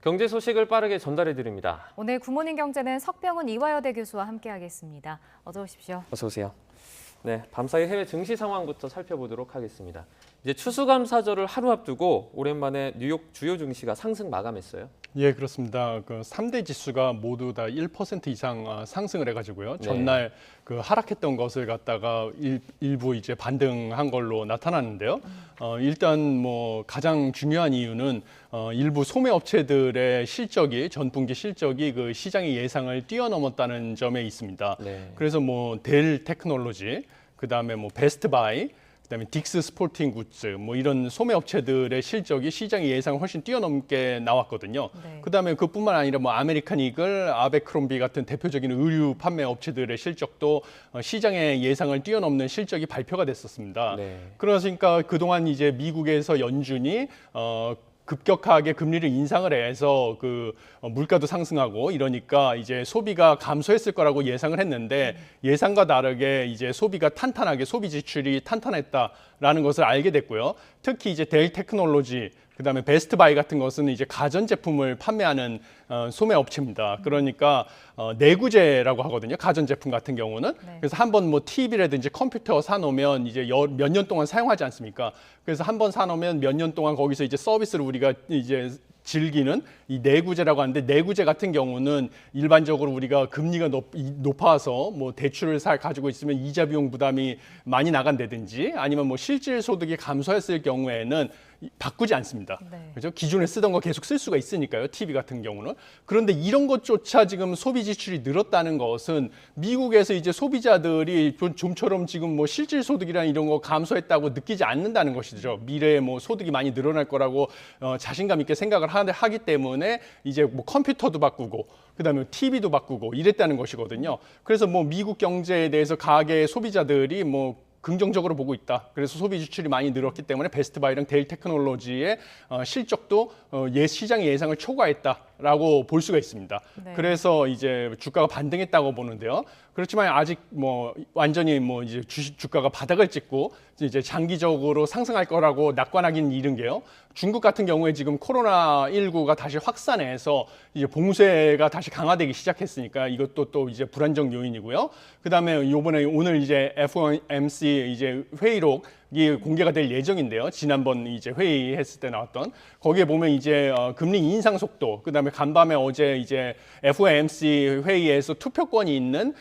경제 소식을 빠르게 전달해 드립니다. 오늘 굿모닝 경제는 석병훈 이화여대 교수와 함께하겠습니다. 어서 오십시오. 어서 오세요. 네, 밤사이 해외 증시 상황부터 살펴보도록 하겠습니다. 이제 추수감사절을 하루 앞두고 오랜만에 뉴욕 주요 증시가 상승 마감했어요. 예, 그렇습니다. 그 3대 지수가 모두 다 1% 이상 상승을 해가지고요. 전날 그 하락했던 것을 갖다가 일부 이제 반등한 걸로 나타났는데요. 일단 뭐 가장 중요한 이유는 일부 소매 업체들의 실적이 전분기 실적이 그 시장의 예상을 뛰어넘었다는 점에 있습니다. 그래서 뭐 델 테크놀로지, 그다음에 뭐 베스트바이, 그다음에 딕스 스포팅 굿즈 뭐 이런 소매 업체들의 실적이 시장의 예상을 훨씬 뛰어넘게 나왔거든요. 그다음에 그뿐만 아니라 뭐 아메리칸 이글, 아베크롬비 같은 대표적인 의류 판매 업체들의 실적도 시장의 예상을 뛰어넘는 실적이 발표가 됐었습니다. 그러니까 그동안 이제 미국에서 연준이 급격하게 금리를 인상을 해서 그 물가도 상승하고 이러니까 이제 소비가 감소했을 거라고 예상을 했는데 예상과 다르게 이제 소비가 탄탄하게 소비 지출이 탄탄했다라는 것을 알게 됐고요. 특히 이제 델 테크놀로지 그다음에 베스트바이 같은 것은 이제 가전 제품을 판매하는 소매 업체입니다. 그러니까 내구재라고 하거든요. 가전 제품 같은 경우는. 그래서 한번 뭐 TV라든지 컴퓨터 사놓으면 이제 몇 년 동안 사용하지 않습니까? 그래서 한번 사놓으면 몇 년 동안 거기서 이제 서비스를 우리가 이제 즐기는 이 내구재라고 하는데, 내구재 같은 경우는 일반적으로 우리가 금리가 높아서 뭐 대출을 가지고 있으면 이자 비용 부담이 많이 나간다든지 아니면 뭐 실질 소득이 감소했을 경우에는 바꾸지 않습니다. 그죠? 기존에 쓰던 거 계속 쓸 수가 있으니까요. TV 같은 경우는. 그런데 이런 것조차 지금 소비 지출이 늘었다는 것은 미국에서 이제 소비자들이 좀처럼 지금 뭐 실질 소득이나 이런 거 감소했다고 느끼지 않는다는 것이죠. 미래에 뭐 소득이 많이 늘어날 거라고 자신감 있게 생각을 하기 때문에 이제 뭐 컴퓨터도 바꾸고 그다음에 TV도 바꾸고 이랬다는 것이거든요. 그래서 뭐 미국 경제에 대해서 가계 소비자들이 뭐 긍정적으로 보고 있다. 그래서 소비 지출이 많이 늘었기 때문에 베스트바이랑 델 테크놀로지의 실적도 시장의 예상을 초과했다라고 볼 수가 있습니다. 그래서 이제 주가가 반등했다고 보는데요. 그렇지만 아직 뭐 완전히 뭐 이제 주가가 바닥을 찍고 이제 장기적으로 상승할 거라고 낙관하기는 이른 게요. 중국 같은 경우에 지금 코로나19가 다시 확산해서 이제 봉쇄가 다시 강화되기 시작했으니까 이것도 또 이제 불안정 요인이고요. 그다음에 오늘 이제 FOMC 이제 회의록이 공개가 될 예정인데요. 지난번 이제 회의했을 때 나왔던 거기에 보면 이제 금리 인상 속도, 그다음에 간밤에 어제 이제 FOMC 회의에서 투표권이 있는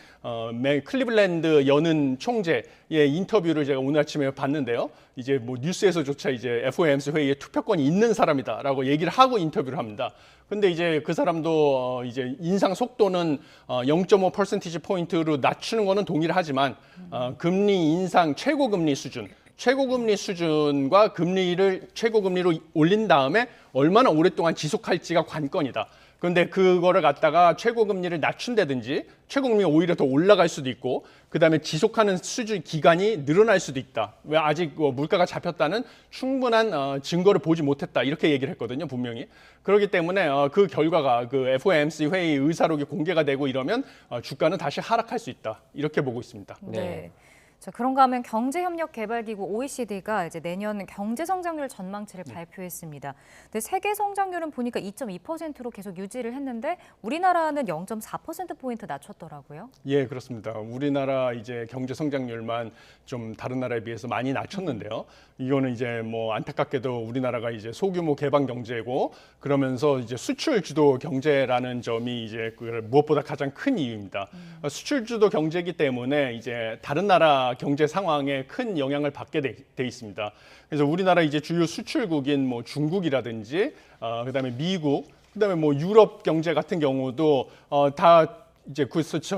클리블랜드 여는 총재의 인터뷰를 제가 오늘 아침에 봤는데요. 이제 뭐 뉴스에서조차 이제 FOMC 회의에 투표권이 있는 사람이다라고 얘기를 하고 인터뷰를 합니다. 근데 이제 그 사람도 이제 인상 속도는 0.5 퍼센티지 포인트로 낮추는 거는 동의를 하지만 금리 인상 최고금리 수준과 금리를 최고금리로 올린 다음에 얼마나 오랫동안 지속할지가 관건이다. 그런데 그거를 갖다가 최고금리를 낮춘다든지 최고금리가 오히려 더 올라갈 수도 있고 그다음에 지속하는 수준 기간이 늘어날 수도 있다. 왜 아직 물가가 잡혔다는 충분한 증거를 보지 못했다. 이렇게 얘기를 했거든요. 분명히. 그렇기 때문에 그 결과가 그 FOMC 회의 의사록이 공개가 되고 이러면 주가는 다시 하락할 수 있다. 이렇게 보고 있습니다. 자, 그런가 하면 경제협력개발기구 OECD가 이제 내년 경제 성장률 전망치를 발표했습니다. 근데 세계 성장률은 보니까 2.2%로 계속 유지를 했는데 우리나라는 0.4%포인트 낮췄더라고요. 예, 그렇습니다. 우리나라 이제 경제 성장률만 좀 다른 나라에 비해서 많이 낮췄는데요. 이거는 이제 뭐 안타깝게도 우리나라가 이제 소규모 개방 경제고 그러면서 이제 수출 주도 경제라는 점이 이제 무엇보다 가장 큰 이유입니다. 수출 주도 경제이기 때문에 이제 다른 나라 경제 상황에 큰 영향을 받게 돼 있습니다. 그래서 우리나라 이제 주요 수출국인 뭐 중국이라든지 그다음에 미국, 그다음에 뭐 유럽 경제 같은 경우도 다 이제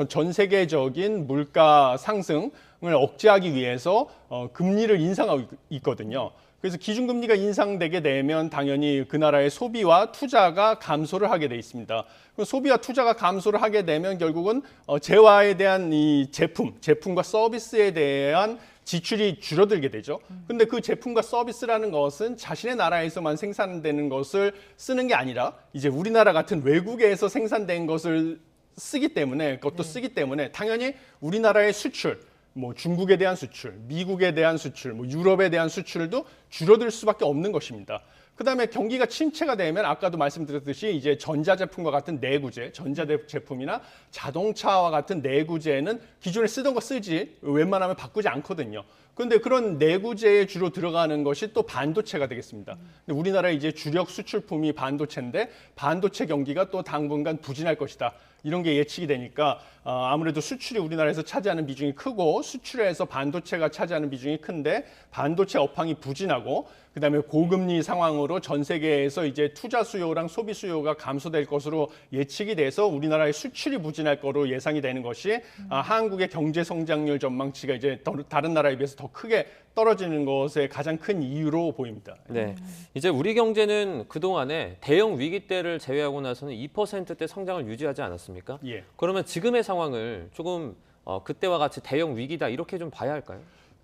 전 세계적인 물가 상승을 억제하기 위해서 금리를 인상하고 있거든요. 그래서 기준금리가 인상되게 되면 당연히 그 나라의 소비와 투자가 감소를 하게 돼 있습니다. 소비와 투자가 감소를 하게 되면 결국은 재화에 대한 이 제품과 서비스에 대한 지출이 줄어들게 되죠. 근데 그 제품과 서비스라는 것은 자신의 나라에서만 생산되는 것을 쓰는 게 아니라 이제 우리나라 같은 외국에서 생산된 것을 쓰기 때문에 그것도 쓰기 때문에 당연히 우리나라의 수출 뭐 중국에 대한 수출, 미국에 대한 수출, 뭐 유럽에 대한 수출도 줄어들 수밖에 없는 것입니다. 그다음에 경기가 침체가 되면 아까도 말씀드렸듯이 이제 전자제품과 같은 내구재, 전자제품이나 자동차와 같은 내구재는 기존에 쓰던 거 쓰지 웬만하면 바꾸지 않거든요. 그런데 그런 내구재에 주로 들어가는 것이 또 반도체가 되겠습니다. 근데 우리나라의 이제 주력 수출품이 반도체인데 반도체 경기가 또 당분간 부진할 것이다. 이런 게 예측이 되니까 아무래도 수출이 우리나라에서 차지하는 비중이 크고 수출에서 반도체가 차지하는 비중이 큰데 반도체 업황이 부진하고 그다음에 고금리 상황으로 전 세계에서 이제 투자 수요랑 소비 수요가 감소될 것으로 예측이 돼서 우리나라의 수출이 부진할 거로 예상이 되는 것이 한국의 경제 성장률 전망치가 이제 다른 나라에 비해서 더 크게 떨어지는 것의 가장 큰 이유로 보입니다. 네, 이제 우리 경제는 그동안에 대형 위기 때를 제외하고 나서는 2%대 성장을 유지하지 않았습니까? 예. 그러면 지금의 상황을 조금 그때와 같이 대형 위기다 이렇게 좀 봐야 할까요?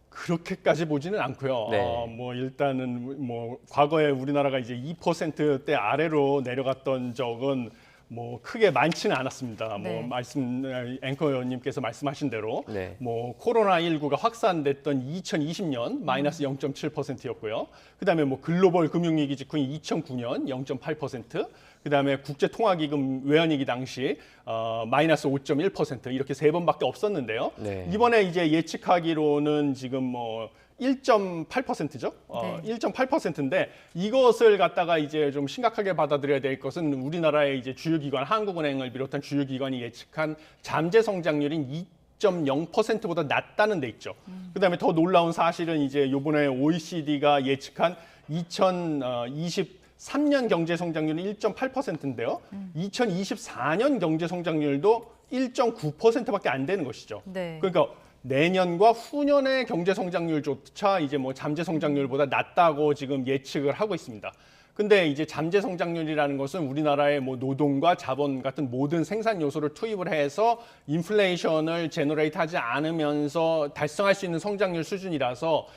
그렇게까지 보지는 않고요. 네. 뭐 일단은 뭐 과거에 우리나라가 이제 2%대 아래로 내려갔던 적은 뭐 크게 많지는 않았습니다. 네. 뭐 앵커님께서 말씀하신 대로 네. 뭐 코로나19가 확산됐던 2020년 마이너스 0.7%였고요. 그다음에 뭐 글로벌 금융위기 직후인 2009년 0.8%, 그다음에 국제통화기금 외환위기 당시 마이너스 5.1% 이렇게 세 번밖에 없었는데요. 네. 이번에 이제 예측하기로는 지금 뭐 1.8%죠. 네. 1.8%인데 이것을 갖다가 이제 좀 심각하게 받아들여야 될 것은 우리나라의 이제 주요 기관, 한국은행을 비롯한 주요 기관이 예측한 잠재 성장률인 2.0%보다 낮다는 데 있죠. 그다음에 더 놀라운 사실은 이제 이번에 OECD가 예측한 2023년 경제 성장률은 1.8%인데요. 2024년 경제 성장률도 1.9%밖에 안 되는 것이죠. 네. 그러니까 내년과 후년의 경제 성장률조차 이제 뭐 잠재 성장률보다 낮다고 지금 예측을 하고 있습니다. 근데 이제 잠재 성장률이라는 것은 우리나라의 뭐 노동과 자본 같은 모든 생산 요소를 투입을 해서 인플레이션을 제너레이트하지 않으면서 달성할 수 있는 성장률 수준이라서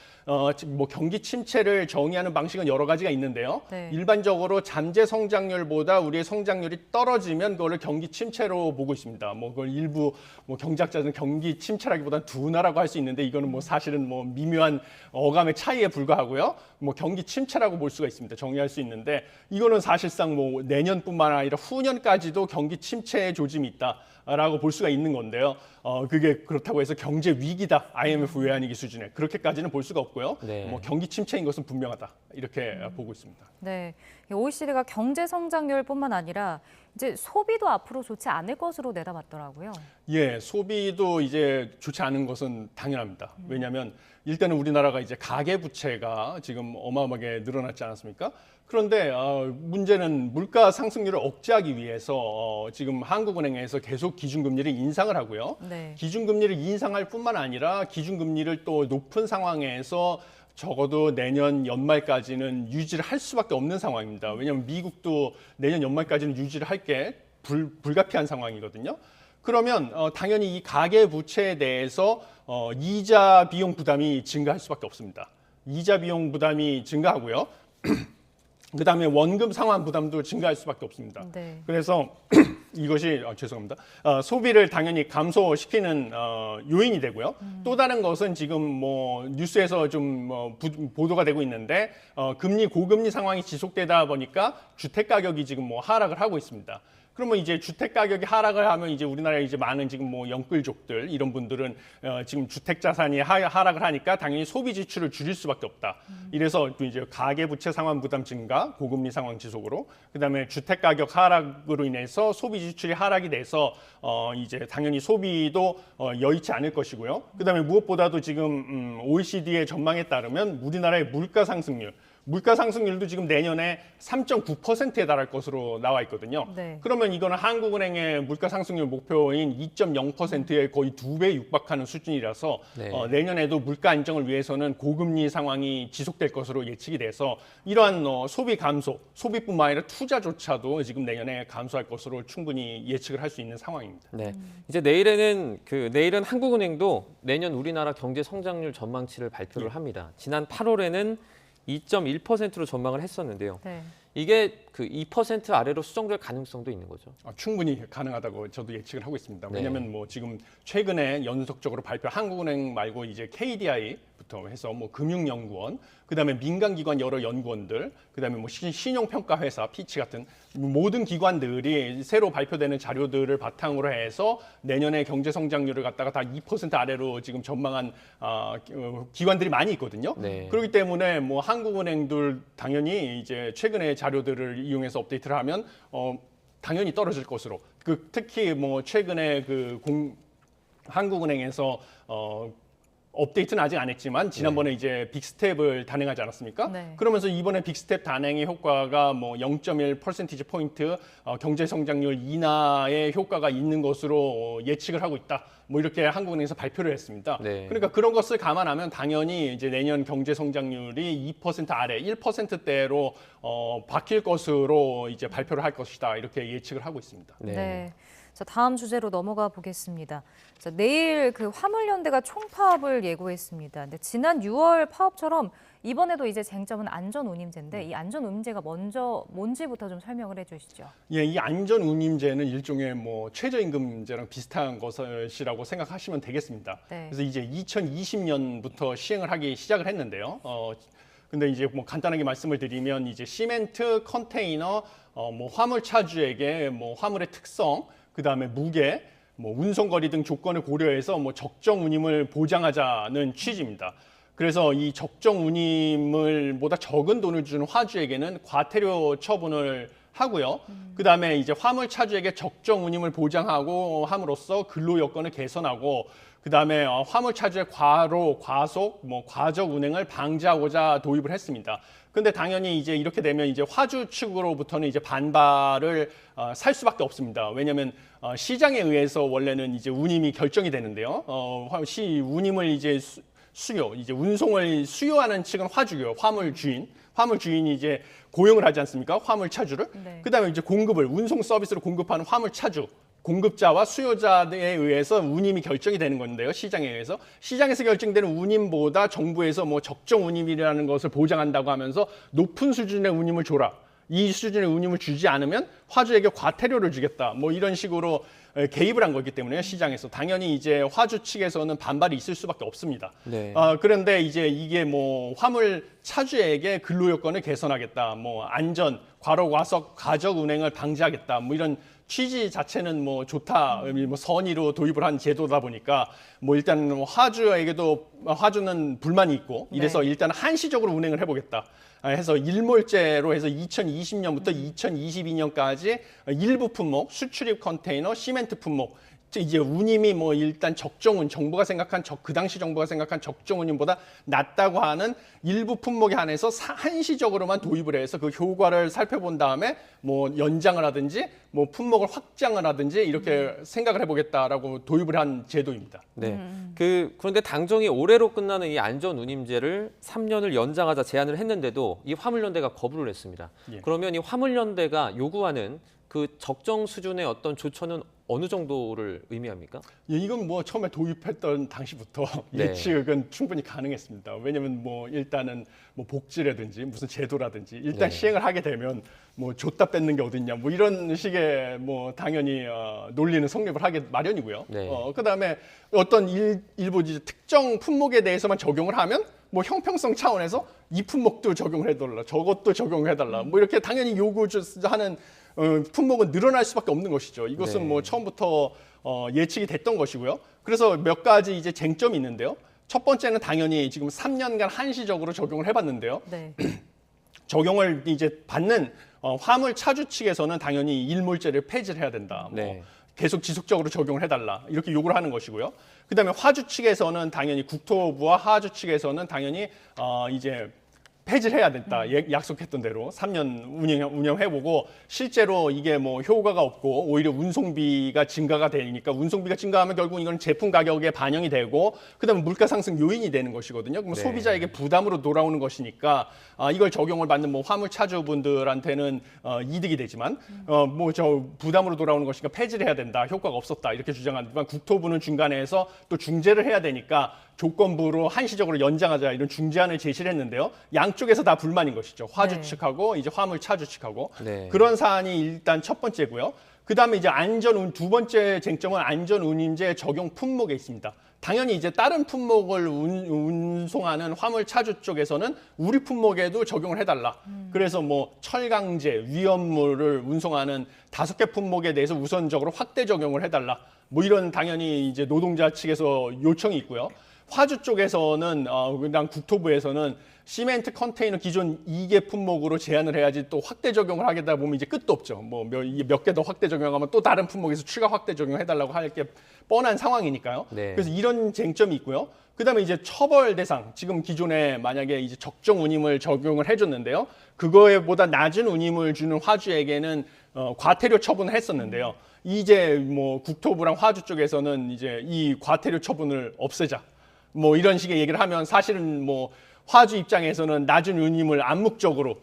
뭐 경기 침체를 정의하는 방식은 여러 가지가 있는데요. 네. 일반적으로 잠재 성장률보다 우리의 성장률이 떨어지면 그거를 경기 침체로 보고 있습니다. 뭐 그걸 일부 뭐 경제학자들은 경기 침체라기보다는 둔화라고 할 수 있는데 이거는 뭐 사실은 뭐 미묘한 어감의 차이에 불과하고요. 뭐 경기 침체라고 볼 수가 있습니다. 정의할 수 있는데 이거는 사실상 뭐 내년뿐만 아니라 후년까지도 경기 침체의 조짐이 있다라고 볼 수가 있는 건데요. 그게 그렇다고 해서 경제 위기다, IMF 외환위기 수준에 그렇게까지는 볼 수가 없고요. 네. 뭐 경기 침체인 것은 분명하다 이렇게 보고 있습니다. 네, OECD가 경제 성장률뿐만 아니라 이제 소비도 앞으로 좋지 않을 것으로 내다봤더라고요. 예, 소비도 이제 좋지 않은 것은 당연합니다. 왜냐하면 일단은 우리나라가 이제 가계 부채가 지금 어마어마하게 늘어났지 않았습니까? 그런데 문제는 물가 상승률을 억제하기 위해서 지금 한국은행에서 계속 기준금리를 인상을 하고요. 네. 기준금리를 인상할 뿐만 아니라 기준금리를 또 높은 상황에서 적어도 내년 연말까지는 유지를 할 수밖에 없는 상황입니다. 왜냐하면 미국도 내년 연말까지는 유지를 할 게 불가피한 상황이거든요. 그러면 당연히 이 가계 부채에 대해서 이자 비용 부담이 증가할 수밖에 없습니다. 이자 비용 부담이 증가하고요. 그다음에 원금 상환 부담도 증가할 수밖에 없습니다. 네. 그래서 이것이 죄송합니다. 소비를 당연히 감소시키는 요인이 되고요. 또 다른 것은 지금 뭐 뉴스에서 좀 보도가 되고 있는데 고금리 상황이 지속되다 보니까 주택 가격이 지금 뭐 하락을 하고 있습니다. 그러면 이제 주택 가격이 하락을 하면 이제 우리나라에 이제 많은 지금 뭐 영끌족들 이런 분들은 지금 주택 자산이 하락을 하니까 당연히 소비 지출을 줄일 수밖에 없다. 이래서 또 이제 가계 부채 상환 부담 증가, 고금리 상황 지속으로, 그다음에 주택 가격 하락으로 인해서 소비 지출이 하락이 돼서 이제 당연히 소비도 여의치 않을 것이고요. 그다음에 무엇보다도 지금 OECD의 전망에 따르면 우리나라의 물가 상승률도 지금 내년에 3.9%에 달할 것으로 나와 있거든요. 네. 그러면 이거는 한국은행의 물가 상승률 목표인 2.0%에 거의 2배 육박하는 수준이라서 네. 내년에도 물가 안정을 위해서는 고금리 상황이 지속될 것으로 예측이 돼서 이러한 소비 감소, 소비뿐만 아니라 투자조차도 지금 내년에 감소할 것으로 충분히 예측을 할 수 있는 상황입니다. 네. 이제 내일은 한국은행도 내년 우리나라 경제 성장률 전망치를 발표를 합니다. 지난 8월에는 2.1%로 전망을 했었는데요. 네. 이게 그 2% 아래로 수정될 가능성도 있는 거죠. 충분히 가능하다고 저도 예측을 하고 있습니다. 왜냐하면 뭐 지금 최근에 연속적으로 발표 한국은행 말고 이제 KDI부터 해서 뭐 금융연구원, 그다음에 민간기관 여러 연구원들, 그다음에 뭐 신용평가회사, 피치 같은 모든 기관들이 새로 발표되는 자료들을 바탕으로 해서 내년에 경제 성장률을 갖다가 다 2% 아래로 지금 전망한 기관들이 많이 있거든요. 네. 그렇기 때문에 뭐 한국은행들 당연히 이제 최근의 자료들을 이용해서 업데이트를 하면 당연히 떨어질 것으로. 특히 뭐 최근에 한국은행에서 업데이트는 아직 안 했지만 지난번에 이제 빅스텝을 단행하지 않았습니까? 네. 그러면서 이번에 빅스텝 단행의 효과가 뭐 0.1% 포인트 경제 성장률 인하의 효과가 있는 것으로 예측을 하고 있다. 뭐 이렇게 한국은행에서 발표를 했습니다. 네. 그러니까 그런 것을 감안하면 당연히 이제 내년 경제 성장률이 2% 아래 1%대로 바뀔 것으로 이제 발표를 할 것이다. 이렇게 예측을 하고 있습니다. 네. 자, 다음 주제로 넘어가 보겠습니다. 자, 내일 그 화물연대가 총파업을 예고했습니다. 근데 지난 6월 파업처럼 이번에도 이제 쟁점은 안전운임제인데 이 안전운임제가 먼저 뭔지부터 좀 설명을 해주시죠. 예, 이 안전운임제는 일종의 뭐 최저임금제랑 비슷한 것이라고 생각하시면 되겠습니다. 네. 그래서 이제 2020년부터 시행을 하기 시작을 했는데요. 근데 이제 뭐 간단하게 말씀을 드리면 이제 시멘트, 컨테이너, 뭐 화물 차주에게 뭐 화물의 특성, 그다음에 무게, 뭐 운송거리 등 조건을 고려해서 뭐 적정 운임을 보장하자는 취지입니다. 그래서 이 적정 운임을보다 적은 돈을 주는 화주에게는 과태료 처분을 하고요. 그다음에 이제 화물 차주에게 적정 운임을 보장하고 함으로써 근로 여건을 개선하고 그다음에 화물 차주의 과로, 과속, 뭐 과적 운행을 방지하고자 도입을 했습니다. 근데 당연히 이제 이렇게 되면 이제 화주 측으로부터는 이제 반발을 살 수밖에 없습니다. 왜냐하면 시장에 의해서 원래는 이제 운임이 결정이 되는데요. 운임을 이제 이제 운송을 수요하는 측은 화주고요. 화물 주인이 이제 고용을 하지 않습니까? 화물 차주를. 네. 그다음에 이제 운송 서비스를 공급하는 화물 차주. 공급자와 수요자에 의해서 운임이 결정이 되는 건데요. 시장에 의해서. 시장에서 결정되는 운임보다 정부에서 뭐 적정 운임이라는 것을 보장한다고 하면서 높은 수준의 운임을 줘라. 이 수준의 운임을 주지 않으면 화주에게 과태료를 주겠다. 뭐 이런 식으로 개입을 한 거기 때문에 시장에서 당연히 이제 화주 측에서는 반발이 있을 수밖에 없습니다. 네. 그런데 이제 이게 뭐 화물 차주에게 근로 여건을 개선하겠다. 뭐 안전, 과로, 과속, 과적 운행을 방지하겠다. 뭐 이런 취지 자체는 뭐 좋다, 뭐 선의로 도입을 한 제도다 보니까 뭐 일단 화주는 불만이 있고 이래서 네. 일단 한시적으로 운행을 해보겠다. 해서 일몰제로 해서 2020년부터 2022년까지 일부 품목, 수출입 컨테이너, 시멘트 품목 이제 운임이 뭐 일단 정부가 생각한 그 당시 정부가 생각한 적정 운임보다 낮다고 하는 일부 품목에 한해서 한시적으로만 도입을 해서 그 효과를 살펴본 다음에 뭐 연장을 하든지 뭐 품목을 확장을 하든지 이렇게 생각을 해보겠다라고 도입을 한 제도입니다. 네. 그런데 당정이 올해로 끝나는 이 안전운임제를 3년을 연장하자 제안을 했는데도 이 화물연대가 거부를 했습니다. 예. 그러면 이 화물연대가 요구하는 그 적정 수준의 어떤 조처는 어느 정도를 의미합니까? 예, 이건 뭐 처음에 도입했던 당시부터 네. 예측은 충분히 가능했습니다. 왜냐하면 뭐 일단은 뭐 복지라든지 무슨 제도라든지 일단 네. 시행을 하게 되면 뭐 줬다 뺏는 게 어딨냐 뭐 이런 식의 뭐 당연히 논리는 성립을 하게 마련이고요. 네. 그다음에 어떤 일부 이제 특정 품목에 대해서만 적용을 하면 뭐 형평성 차원에서 이 품목도 적용을 해달라, 저것도 적용을 해달라, 뭐 이렇게 당연히 요구하는 품목은 늘어날 수밖에 없는 것이죠. 이것은 네. 뭐 처음부터 예측이 됐던 것이고요. 그래서 몇 가지 이제 쟁점이 있는데요. 첫 번째는 당연히 지금 3년간 한시적으로 적용을 해봤는데요. 네. 적용을 이제 받는 화물 차주 측에서는 당연히 일몰제를 폐지를 해야 된다. 뭐 네. 계속 지속적으로 적용을 해달라 이렇게 요구를 하는 것이고요. 그다음에 화주 측에서는 당연히 국토부와 하주 측에서는 당연히 이제 폐지를 해야 된다. 약속했던 대로 3년 운영해보고 실제로 이게 뭐 효과가 없고 오히려 운송비가 증가가 되니까 운송비가 증가하면 결국 이건 제품 가격에 반영이 되고 그다음에 물가 상승 요인이 되는 것이거든요. 그럼 네. 소비자에게 부담으로 돌아오는 것이니까 이걸 적용을 받는 뭐 화물 차주분들한테는 이득이 되지만 뭐 저 부담으로 돌아오는 것이니까 폐지를 해야 된다. 효과가 없었다. 이렇게 주장하지만 국토부는 중간에서 또 중재를 해야 되니까 조건부로 한시적으로 연장하자 이런 중재안을 제시를 했는데요. 양쪽에서 다 불만인 것이죠. 화주 네. 측하고 이제 화물 차주 측하고 네. 그런 사안이 일단 첫 번째고요. 그다음에 이제 두 번째 쟁점은 안전운임제 적용 품목에 있습니다. 당연히 이제 다른 품목을 운송하는 화물 차주 쪽에서는 우리 품목에도 적용을 해달라. 그래서 뭐 철강제, 위험물을 운송하는 5개 품목에 대해서 우선적으로 확대 적용을 해달라. 뭐 이런 당연히 이제 노동자 측에서 요청이 있고요. 화주 쪽에서는 그냥 국토부에서는 시멘트 컨테이너 기존 2개 품목으로 제한을 해야지 또 확대 적용을 하겠다 보면 이제 끝도 없죠. 뭐 몇 개 더 확대 적용하면 또 다른 품목에서 추가 확대 적용해달라고 할 게 뻔한 상황이니까요. 네. 그래서 이런 쟁점이 있고요. 그다음에 이제 처벌 대상, 지금 기존에 만약에 이제 적정 운임을 적용을 해줬는데요. 그거에보다 낮은 운임을 주는 화주에게는 과태료 처분을 했었는데요. 이제 뭐 국토부랑 화주 쪽에서는 이제 이 과태료 처분을 없애자. 뭐 이런 식의 얘기를 하면 사실은 뭐 화주 입장에서는 낮은 운임을 암묵적으로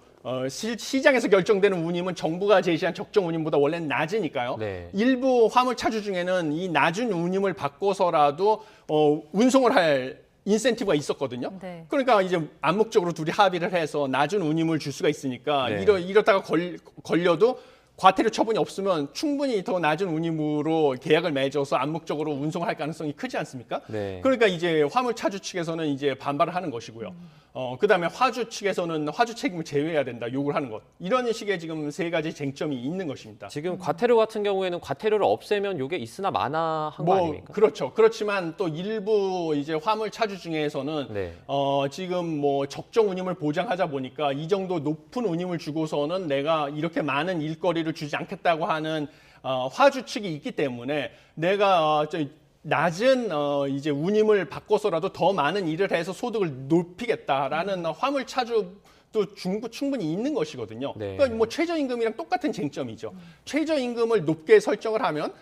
시장에서 결정되는 운임은 정부가 제시한 적정 운임보다 원래는 낮으니까요. 네. 일부 화물 차주 중에는 이 낮은 운임을 바꿔서라도 운송을 할 인센티브가 있었거든요. 네. 그러니까 이제 암묵적으로 둘이 합의를 해서 낮은 운임을 줄 수가 있으니까 네. 이러다가 걸려도 과태료 처분이 없으면 충분히 더 낮은 운임으로 계약을 맺어서 암묵적으로 운송을 할 가능성이 크지 않습니까? 네. 그러니까 이제 화물 차주 측에서는 이제 반발을 하는 것이고요. 그다음에 화주 측에서는 화주 책임을 제외해야 된다 요구를 하는 것. 이런 식의 지금 세 가지 쟁점이 있는 것입니다. 지금 과태료 같은 경우에는 과태료를 없애면 이게 있으나 마나 한 거 아닙니까? 그렇죠. 그렇지만 또 일부 이제 화물 차주 중에서는 네. 지금 뭐 적정 운임을 보장하자 보니까 이 정도 높은 운임을 주고서는 내가 이렇게 많은 일거리를 주지 않겠다고 하는 화주 측이 있기 때문에 내가 낮은 이제 운임을 바꿔서라도 더 많은 일을 해서 소득을 높이겠다라는 화물 차주도 충분히 있는 것이거든요. 네. 그러니까 뭐 최저임금이랑 똑같은 쟁점이죠. 최저임금을 높게 설정을 하면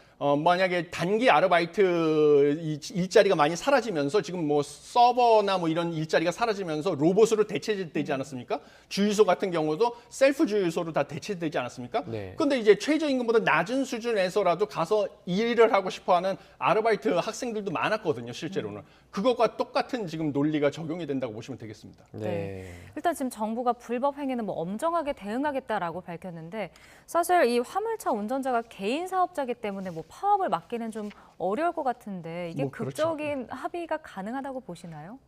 만약에 단기 아르바이트 일자리가 많이 사라지면서 지금 뭐 서버나 뭐 이런 일자리가 사라지면서 로봇으로 대체되지 않았습니까? 주유소 같은 경우도 셀프 주유소로 다 대체되지 않았습니까? 네. 근데 이제 최저임금보다 낮은 수준에서라도 가서 일을 하고 싶어하는 아르바이트 학생들도 많았거든요, 실제로는. 그것과 똑같은 지금 논리가 적용이 된다고 보시면 되겠습니다. 네. 일단 지금 정부가 불법 행위는 뭐 엄정하게 대응하겠다라고 밝혔는데 사실 이 화물차 운전자가 개인 사업자이기 때문에 뭐 파업을 막기는 좀 어려울 것 같은데 이게 뭐 그렇죠. 극적인 합의가 가능하다고 보시나요?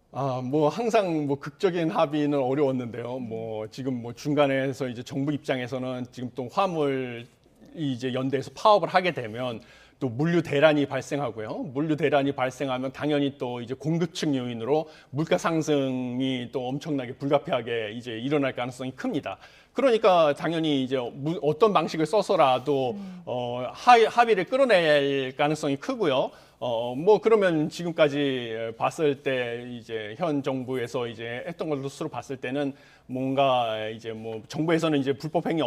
뭐 항상 뭐 극적인 합의는 어려웠는데요. 뭐 지금 뭐 중간에서 이제 정부 입장에서는 지금 또 화물 이제 연대에서 파업을 하게 되면 또 물류 대란이 발생하고요. 물류 대란이 발생하면 당연히 또 이제 공급층 요인으로 물가 상승이 또 엄청나게 불가피하게 이제 일어날 가능성이 큽니다. 그러니까 당연히 이제 어떤 방식을 써서라도 합의를 끌어낼 가능성이 크고요. 뭐 그러면 지금까지 봤을 때 이제 현 정부에서 이제 했던 것으로 봤을 때는 뭔가 이제 뭐 정부에서는 이제 불법 행위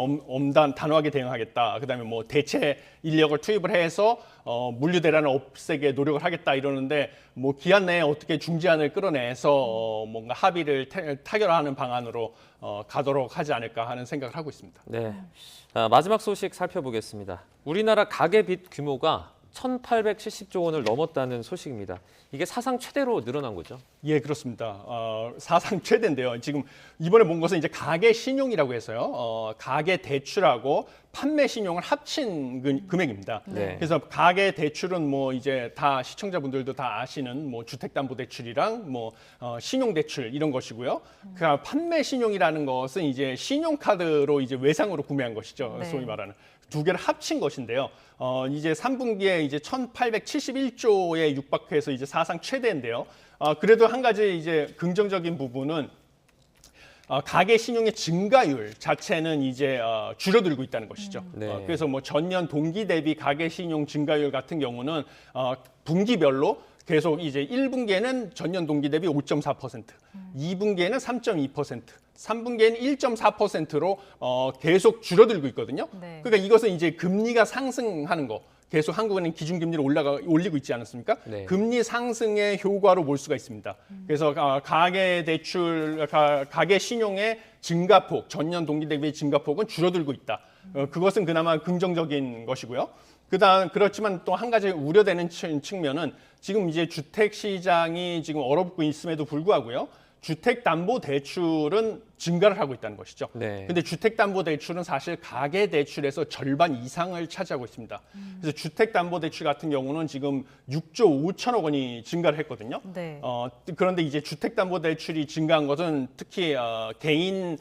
단호하게 대응하겠다. 그다음에 뭐 대체 인력을 투입을 해서 물류 대란을 없애게 노력을 하겠다 이러는데 뭐 기한 내에 어떻게 중재안을 끌어내서 뭔가 합의를 타결하는 방안으로 가도록 하지 않을까 하는 생각을 하고 있습니다. 네. 마지막 소식 살펴보겠습니다. 우리나라 가계 빚 규모가 1,870조 원을 넘었다는 소식입니다. 이게 사상 최대로 늘어난 거죠? 예, 그렇습니다. 사상 최대인데요. 지금 이번에 본 것은 이제 가계 신용이라고 해서요. 가계 대출하고 판매 신용을 합친 금액입니다. 네. 그래서 가계 대출은 뭐 이제 다 시청자분들도 다 아시는 뭐 주택담보대출이랑 뭐 신용대출 이런 것이고요. 그 판매 신용이라는 것은 이제 신용카드로 이제 외상으로 구매한 것이죠. 네. 소위 말하는. 두 개를 합친 것인데요. 이제 3분기에 이제 1,871조에 육박해서 이제 사상 최대인데요. 그래도 한 가지 이제 긍정적인 부분은 가계 신용의 증가율 자체는 이제 줄어들고 있다는 것이죠. 네. 그래서 뭐 전년 동기 대비 가계 신용 증가율 같은 경우는 분기별로 계속 이제 1분기에는 전년 동기 대비 5.4%, 2분기에는 3.2%, 3분기에는 1.4%로 계속 줄어들고 있거든요. 네. 그러니까 이것은 이제 금리가 상승하는 거. 계속 한국은행 기준금리를 올리고 있지 않았습니까? 네. 금리 상승의 효과로 볼 수가 있습니다. 그래서 가계 대출, 가계 신용의 증가폭, 전년 동기 대비 증가폭은 줄어들고 있다. 그것은 그나마 긍정적인 것이고요. 그렇지만 또 한 가지 우려되는 측면은 지금 이제 주택 시장이 지금 얼어붙고 있음에도 불구하고요. 주택담보대출은 증가를 하고 있다는 것이죠. 네. 근데 주택담보대출은 사실 가계대출에서 절반 이상을 차지하고 있습니다. 그래서 주택담보대출 같은 경우는 지금 6조 5천억 원이 증가를 했거든요. 네. 그런데 이제 주택담보대출이 증가한 것은 특히 개인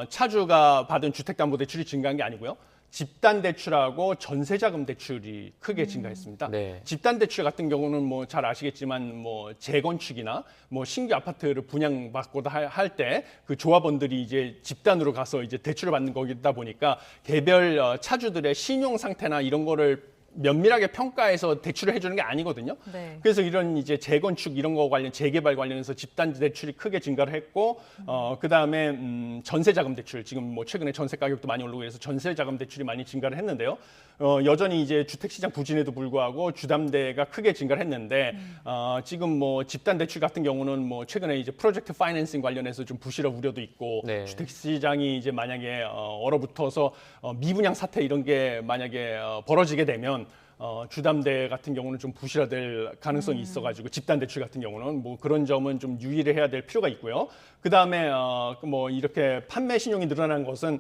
차주가 받은 주택담보대출이 증가한 게 아니고요. 집단대출하고 전세자금 대출이 크게 증가했습니다. 네. 집단대출 같은 경우는 뭐 잘 아시겠지만 뭐 재건축이나 뭐 신규 아파트를 분양받고도 할 때 그 조합원들이 이제 집단으로 가서 이제 대출을 받는 거기다 보니까 개별 차주들의 신용 상태나 이런 거를 면밀하게 평가해서 대출을 해주는 게 아니거든요. 네. 그래서 이런 이제 재건축 이런 거 관련 재개발 관련해서 집단 대출이 크게 증가를 했고, 그 다음에 전세자금 대출 지금 뭐 최근에 전세 가격도 많이 오르고 그래서 전세자금 대출이 많이 증가를 했는데요. 여전히 이제 주택시장 부진에도 불구하고 주담대가 크게 증가를 했는데 지금 뭐 집단 대출 같은 경우는 뭐 최근에 이제 프로젝트 파이낸싱 관련해서 좀 부실한 우려도 있고 네. 주택시장이 이제 만약에 얼어붙어서 미분양 사태 이런 게 만약에 벌어지게 되면 주담대 같은 경우는 좀 부실화될 가능성이 있어가지고 집단 대출 같은 경우는 뭐 그런 점은 좀 유의를 해야 될 필요가 있고요. 그 다음에 뭐 이렇게 판매 신용이 늘어난 것은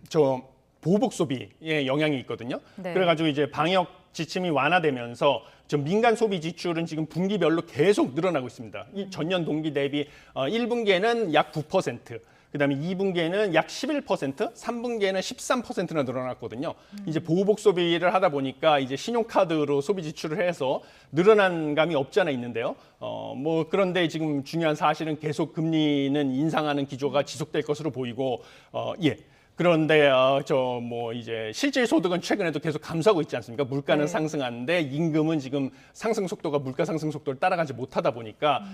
저 보복 소비에 영향이 있거든요. 네. 그래가지고 이제 방역 지침이 완화되면서 저 민간 소비 지출은 지금 분기별로 계속 늘어나고 있습니다. 이 전년 동기 대비 1분기에는 약 9%. 그다음에 2분기에는 약 11%, 3분기에는 13%나 늘어났거든요. 이제 보복 소비를 하다 보니까 이제 신용카드로 소비 지출을 해서 늘어난 감이 없지 않아 있는데요. 뭐 그런데 지금 중요한 사실은 계속 금리는 인상하는 기조가 지속될 것으로 보이고, 예. 그런데 저 뭐 이제 실질 소득은 최근에도 계속 감소하고 있지 않습니까? 물가는 네. 상승하는데 임금은 지금 상승 속도가 물가 상승 속도를 따라가지 못하다 보니까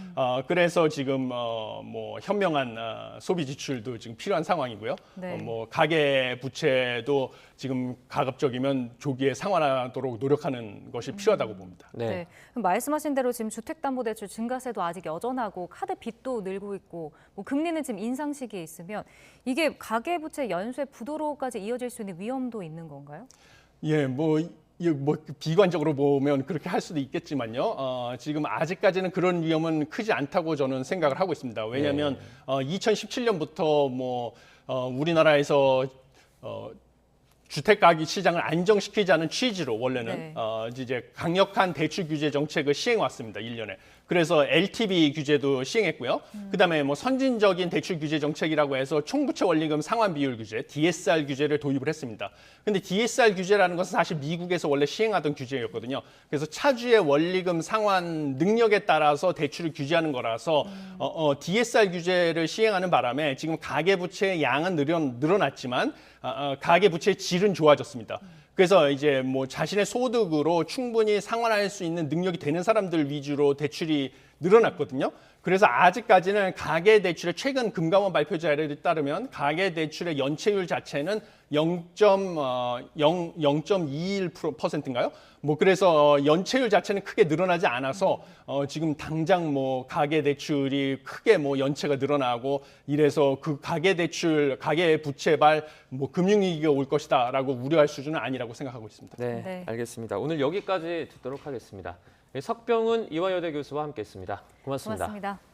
그래서 지금 뭐 현명한 소비 지출도 지금 필요한 상황이고요. 네. 뭐 가계 부채도 지금 가급적이면 조기에 상환하도록 노력하는 것이 필요하다고 봅니다. 네. 네. 그럼 말씀하신 대로 지금 주택담보대출 증가세도 아직 여전하고 카드 빚도 늘고 있고 뭐 금리는 지금 인상 시기에 있으면 이게 가계부채 연쇄 부도로까지 이어질 수 있는 위험도 있는 건가요? 예, 뭐 비관적으로 보면 그렇게 할 수도 있겠지만요. 지금 아직까지는 그런 위험은 크지 않다고 저는 생각을 하고 있습니다. 왜냐하면 2017년부터 뭐 우리나라에서 주택 가격 시장을 안정시키자는 취지로 원래는 네. 이제 강력한 대출 규제 정책을 시행해 왔습니다. 1년에. 그래서 LTV 규제도 시행했고요. 그다음에 뭐 선진적인 대출 규제 정책이라고 해서 총부채 원리금 상환 비율 규제, DSR 규제를 도입을 했습니다. 근데 DSR 규제라는 것은 사실 미국에서 원래 시행하던 규제였거든요. 그래서 차주의 원리금 상환 능력에 따라서 대출을 규제하는 거라서 DSR 규제를 시행하는 바람에 지금 가계부채의 양은 늘어났지만 가계부채의 질은 좋아졌습니다. 그래서 이제 뭐 자신의 소득으로 충분히 상환할 수 있는 능력이 되는 사람들 위주로 대출이 늘어났거든요. 그래서 아직까지는 가계대출의 최근 금감원 발표 자료에 따르면 가계대출의 연체율 자체는 0.21%인가요? 뭐 그래서 연체율 자체는 크게 늘어나지 않아서 지금 당장 뭐 가계대출이 크게 뭐 연체가 늘어나고 이래서 그 가계대출, 가계부채발 뭐 금융위기가 올 것이다라고 우려할 수준은 아니라고 생각하고 있습니다. 네, 네. 알겠습니다. 오늘 여기까지 듣도록 하겠습니다. 석병훈 이화여대 교수와 함께했습니다. 고맙습니다. 고맙습니다.